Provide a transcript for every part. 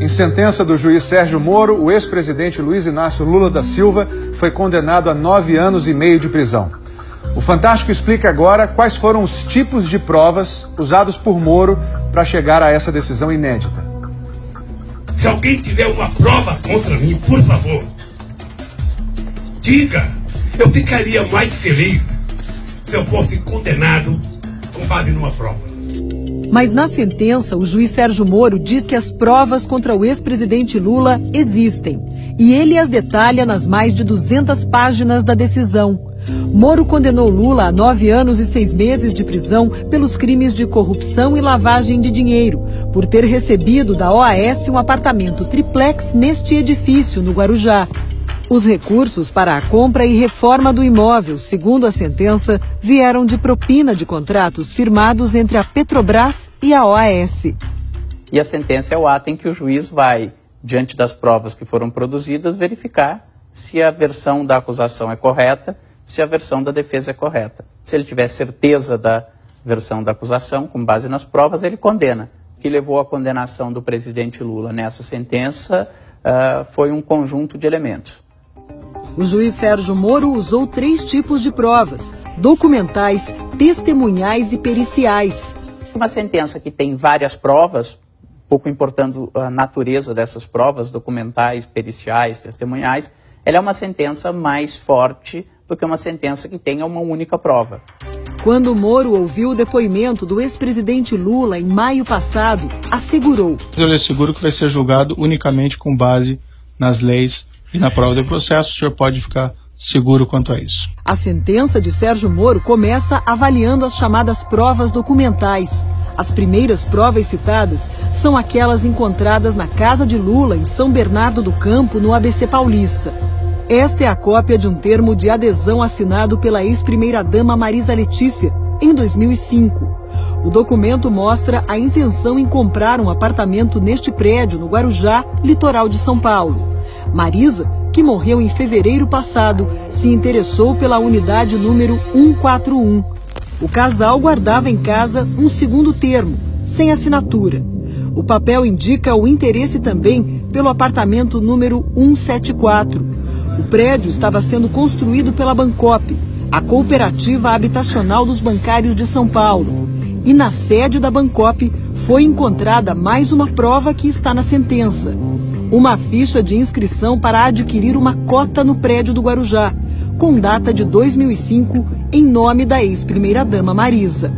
Em sentença do juiz Sérgio Moro, o ex-presidente Luiz Inácio Lula da Silva foi condenado a 9 anos e meio de prisão. O Fantástico explica agora quais foram os tipos de provas usados por Moro para chegar a essa decisão inédita. Se alguém tiver uma prova contra mim, por favor, diga. Eu ficaria mais feliz se eu fosse condenado com base numa prova. Mas na sentença, o juiz Sérgio Moro diz que as provas contra o ex-presidente Lula existem. E ele as detalha nas mais de 200 páginas da decisão. Moro condenou Lula a 9 anos e 6 meses de prisão pelos crimes de corrupção e lavagem de dinheiro, por ter recebido da OAS um apartamento triplex neste edifício, no Guarujá. Os recursos para a compra e reforma do imóvel, segundo a sentença, vieram de propina de contratos firmados entre a Petrobras e a OAS. E a sentença é o ato em que o juiz vai, diante das provas que foram produzidas, verificar se a versão da acusação é correta, se a versão da defesa é correta. Se ele tiver certeza da versão da acusação, com base nas provas, ele condena. O que levou à condenação do presidente Lula nessa sentença foi um conjunto de elementos. O juiz Sérgio Moro usou 3 tipos de provas: documentais, testemunhais e periciais. Uma sentença que tem várias provas, pouco importando a natureza dessas provas, documentais, periciais, testemunhais, ela é uma sentença mais forte do que uma sentença que tenha uma única prova. Quando Moro ouviu o depoimento do ex-presidente Lula em maio passado, assegurou: eu lhe asseguro que vai ser julgado unicamente com base nas leis e na prova do processo. O senhor pode ficar seguro quanto a isso. A sentença de Sérgio Moro começa avaliando as chamadas provas documentais. As primeiras provas citadas são aquelas encontradas na casa de Lula, em São Bernardo do Campo, no ABC Paulista. Esta é a cópia de um termo de adesão assinado pela ex-primeira-dama Marisa Letícia, em 2005. O documento mostra a intenção em comprar um apartamento neste prédio, no Guarujá, litoral de São Paulo. Marisa, que morreu em fevereiro passado, se interessou pela unidade número 141. O casal guardava em casa um segundo termo, sem assinatura. O papel indica o interesse também pelo apartamento número 174. O prédio estava sendo construído pela Bancop, a cooperativa habitacional dos bancários de São Paulo. E na sede da Bancop foi encontrada mais uma prova que está na sentença: uma ficha de inscrição para adquirir uma cota no prédio do Guarujá, com data de 2005, em nome da ex-primeira-dama Marisa.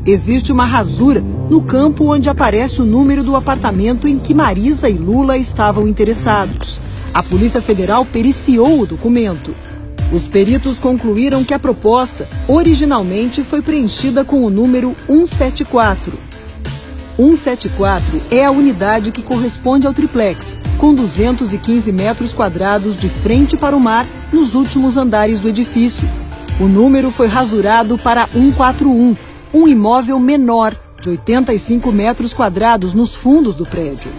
Existe uma rasura no campo onde aparece o número do apartamento em que Marisa e Lula estavam interessados. A Polícia Federal periciou o documento. Os peritos concluíram que a proposta originalmente foi preenchida com o número 174. 174 é a unidade que corresponde ao triplex, com 215 metros quadrados de frente para o mar nos últimos andares do edifício. O número foi rasurado para 141, um imóvel menor, de 85 metros quadrados nos fundos do prédio.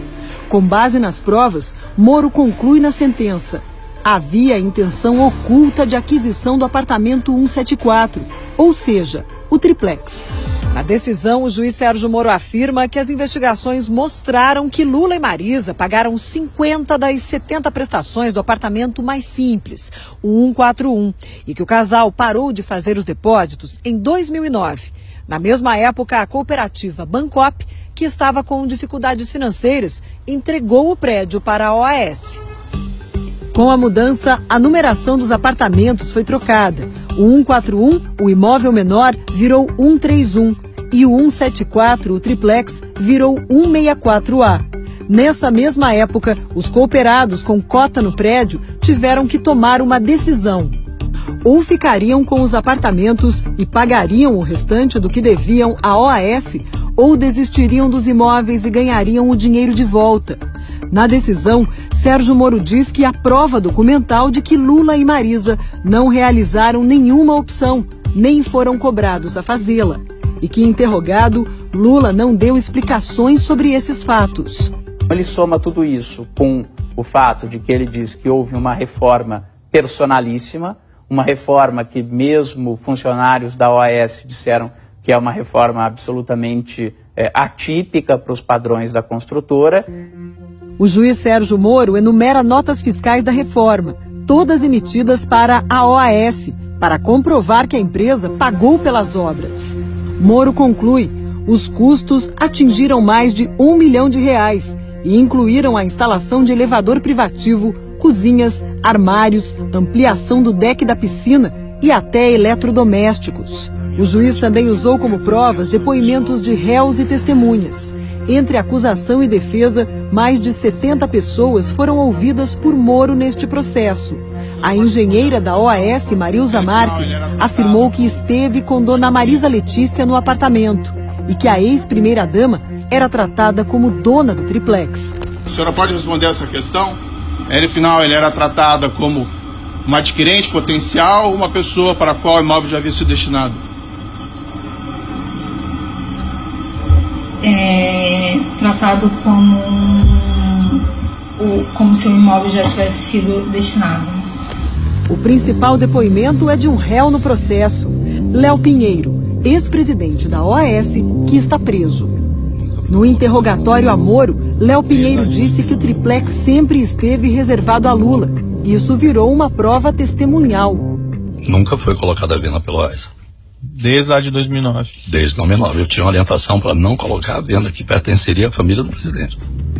Com base nas provas, Moro conclui na sentença: havia intenção oculta de aquisição do apartamento 174, ou seja, o triplex. Na decisão, o juiz Sérgio Moro afirma que as investigações mostraram que Lula e Marisa pagaram 50 das 70 prestações do apartamento mais simples, o 141, e que o casal parou de fazer os depósitos em 2009. Na mesma época, a cooperativa Bancop, que estava com dificuldades financeiras, entregou o prédio para a OAS. Com a mudança, a numeração dos apartamentos foi trocada. O 141, o imóvel menor, virou 131 e o 174, o triplex, virou 164A. Nessa mesma época, os cooperados com cota no prédio tiveram que tomar uma decisão. Ou ficariam com os apartamentos e pagariam o restante do que deviam à OAS, ou desistiriam dos imóveis e ganhariam o dinheiro de volta. Na decisão, Sérgio Moro diz que há prova documental de que Lula e Marisa não realizaram nenhuma opção, nem foram cobrados a fazê-la. E que, interrogado, Lula não deu explicações sobre esses fatos. Ele soma tudo isso com o fato de que ele diz que houve uma reforma personalíssima, uma reforma que mesmo funcionários da OAS disseram que é uma reforma absolutamente atípica para os padrões da construtora. O O juiz Sérgio Moro enumera notas fiscais da reforma, todas emitidas para a OAS, para comprovar que a empresa pagou pelas obras. Moro conclui: os custos atingiram mais de R$1 milhão e incluíram a instalação de elevador privativo, cozinhas, armários, ampliação do deck da piscina e até eletrodomésticos. O juiz também usou como provas depoimentos de réus e testemunhas. Entre acusação e defesa, mais de 70 pessoas foram ouvidas por Moro neste processo. A engenheira da OAS, Marilza Marques, afirmou que esteve com dona Marisa Letícia no apartamento e que a ex-primeira-dama era tratada como dona do triplex. A senhora pode responder essa questão? No final, ele era tratada como uma adquirente potencial ou uma pessoa para a qual o imóvel já havia sido destinado? Tratado como se o imóvel já tivesse sido destinado. O principal depoimento é de um réu no processo, Léo Pinheiro, ex-presidente da OAS, que está preso. No interrogatório a Moro, Léo Pinheiro disse que o triplex sempre esteve reservado a Lula. Isso virou uma prova testemunhal. Nunca foi colocada a venda pelo OAS. Desde lá de 2009. Desde 2009. Eu tinha uma orientação para não colocar a venda que pertenceria à família do presidente.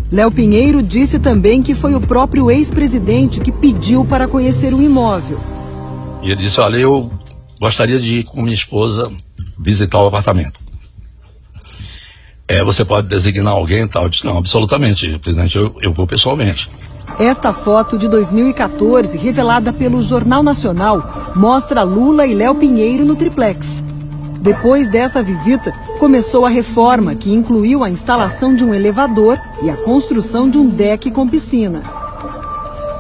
Léo Pinheiro disse também que foi o próprio ex-presidente que pediu para conhecer o imóvel. E ele disse: olha, eu gostaria de ir com minha esposa visitar o apartamento. Você pode designar alguém e tal? Eu disse: não, absolutamente, presidente, eu vou pessoalmente. Esta foto de 2014, revelada pelo Jornal Nacional, mostra Lula e Léo Pinheiro no triplex. Depois dessa visita, começou a reforma, que incluiu a instalação de um elevador e a construção de um deck com piscina.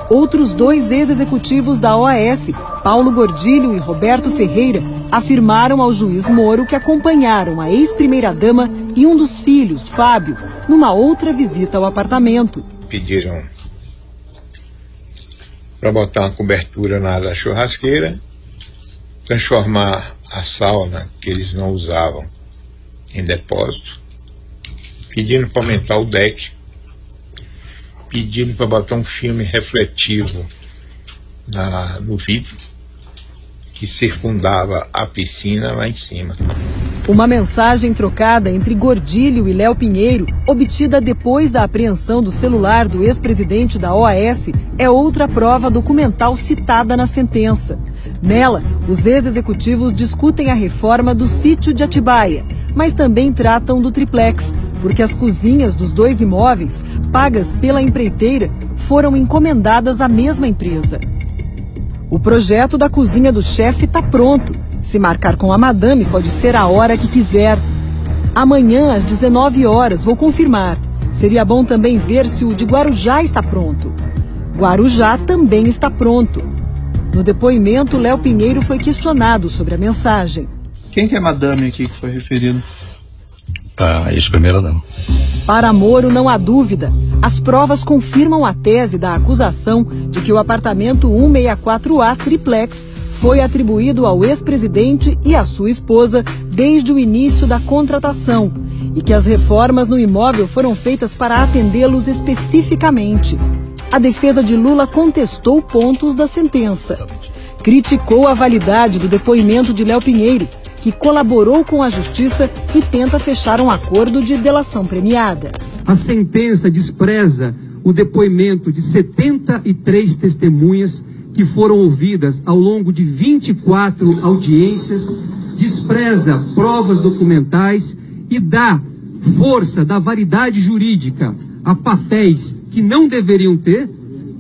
Outros dois ex-executivos da OAS, Paulo Gordilho e Roberto Ferreira, afirmaram ao juiz Moro que acompanharam a ex-primeira-dama e um dos filhos, Fábio, numa outra visita ao apartamento. Pediram para botar uma cobertura na área da churrasqueira, transformar a sauna que eles não usavam em depósito, pedindo para aumentar o deck, pedindo para botar um filme refletivo no vidro que circundava a piscina lá em cima. Uma mensagem trocada entre Gordilho e Léo Pinheiro, obtida depois da apreensão do celular do ex-presidente da OAS, é outra prova documental citada na sentença. Nela, os ex-executivos discutem a reforma do sítio de Atibaia, mas também tratam do triplex, porque as cozinhas dos dois imóveis, pagas pela empreiteira, foram encomendadas à mesma empresa. O projeto da cozinha do chefe está pronto. Se marcar com a madame, pode ser a hora que quiser. Amanhã, às 19 horas, vou confirmar. Seria bom também ver se o de Guarujá está pronto. Guarujá também está pronto. No depoimento, Léo Pinheiro foi questionado sobre a mensagem. Quem que é a madame aqui que foi referido? A ex-primeira-dama. Para Moro, não há dúvida. As provas confirmam a tese da acusação de que o apartamento 164A triplex foi atribuído ao ex-presidente e à sua esposa desde o início da contratação e que as reformas no imóvel foram feitas para atendê-los especificamente. A defesa de Lula contestou pontos da sentença. Criticou a validade do depoimento de Léo Pinheiro, que colaborou com a justiça e tenta fechar um acordo de delação premiada. A sentença despreza o depoimento de 73 testemunhas que foram ouvidas ao longo de 24 audiências, despreza provas documentais e dá força, dá validade jurídica a papéis que não deveriam ter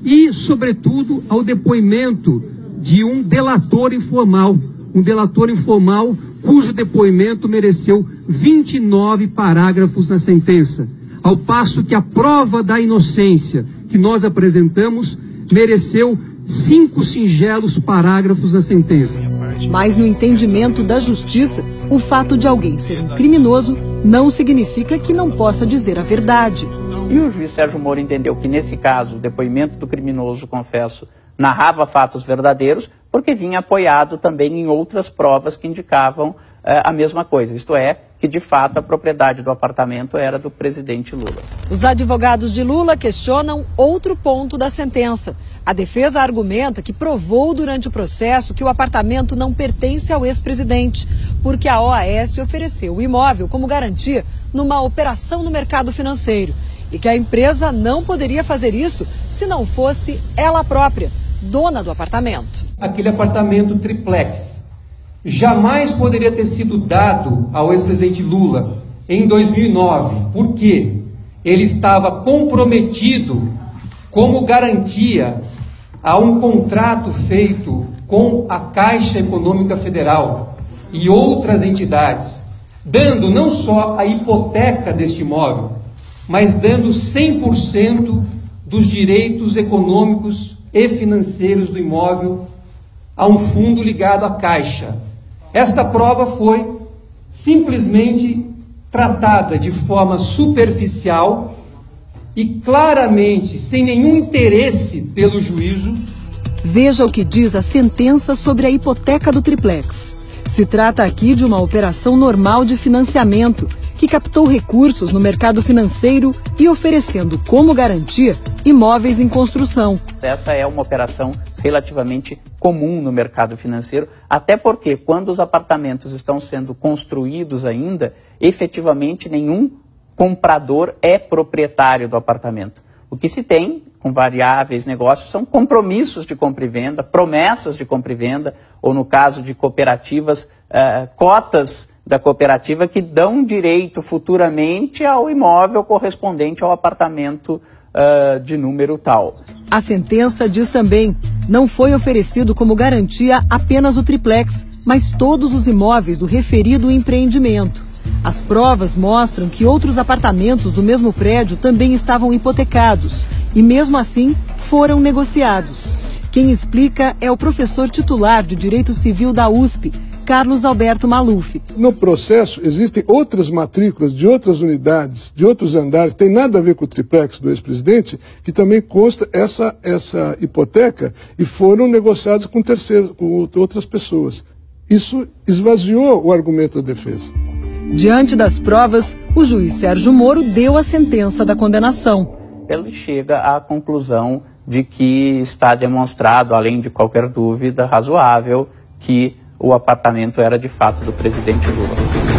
e, sobretudo, ao depoimento de um delator informal cujo depoimento mereceu 29 parágrafos na sentença, ao passo que a prova da inocência que nós apresentamos mereceu 5 singelos parágrafos na sentença. Mas no entendimento da justiça, o fato de alguém ser um criminoso não significa que não possa dizer a verdade. E o juiz Sérgio Moro entendeu que, nesse caso, o depoimento do criminoso, confesso, narrava fatos verdadeiros, porque vinha apoiado também em outras provas que indicavam a mesma coisa. Isto é, que de fato a propriedade do apartamento era do presidente Lula. Os advogados de Lula questionam outro ponto da sentença. A defesa argumenta que provou durante o processo que o apartamento não pertence ao ex-presidente, porque a OAS ofereceu o imóvel como garantia numa operação no mercado financeiro e que a empresa não poderia fazer isso se não fosse ela própria, dona do apartamento. Aquele apartamento triplex jamais poderia ter sido dado ao ex-presidente Lula em 2009, porque ele estava comprometido como garantia a um contrato feito com a Caixa Econômica Federal e outras entidades, dando não só a hipoteca deste imóvel, mas dando 100% dos direitos econômicos e financeiros do imóvel a um fundo ligado à Caixa. Esta prova foi simplesmente tratada de forma superficial e claramente sem nenhum interesse pelo juízo. Veja o que diz a sentença sobre a hipoteca do triplex. Se trata aqui de uma operação normal de financiamento que captou recursos no mercado financeiro e oferecendo como garantia imóveis em construção. Essa é uma operação relativamente comum no mercado financeiro, até porque quando os apartamentos estão sendo construídos ainda, efetivamente nenhum comprador é proprietário do apartamento. O que se tem com variáveis negócios são compromissos de compra e venda, promessas de compra e venda, ou no caso de cooperativas, cotas da cooperativa que dão direito futuramente ao imóvel correspondente ao apartamento de número tal. A sentença diz também: não foi oferecido como garantia apenas o triplex, mas todos os imóveis do referido empreendimento. As provas mostram que outros apartamentos do mesmo prédio também estavam hipotecados e, mesmo assim, foram negociados. Quem explica é o professor titular de Direito Civil da USP, Carlos Alberto Maluf. No processo, existem outras matrículas de outras unidades, de outros andares, tem nada a ver com o triplex do ex-presidente, que também consta essa hipoteca e foram negociados com terceiros, com outras pessoas. Isso esvaziou o argumento da defesa. Diante das provas, o juiz Sérgio Moro deu a sentença da condenação. Ele chega à conclusão de que está demonstrado, além de qualquer dúvida razoável, que o apartamento era de fato do presidente Lula.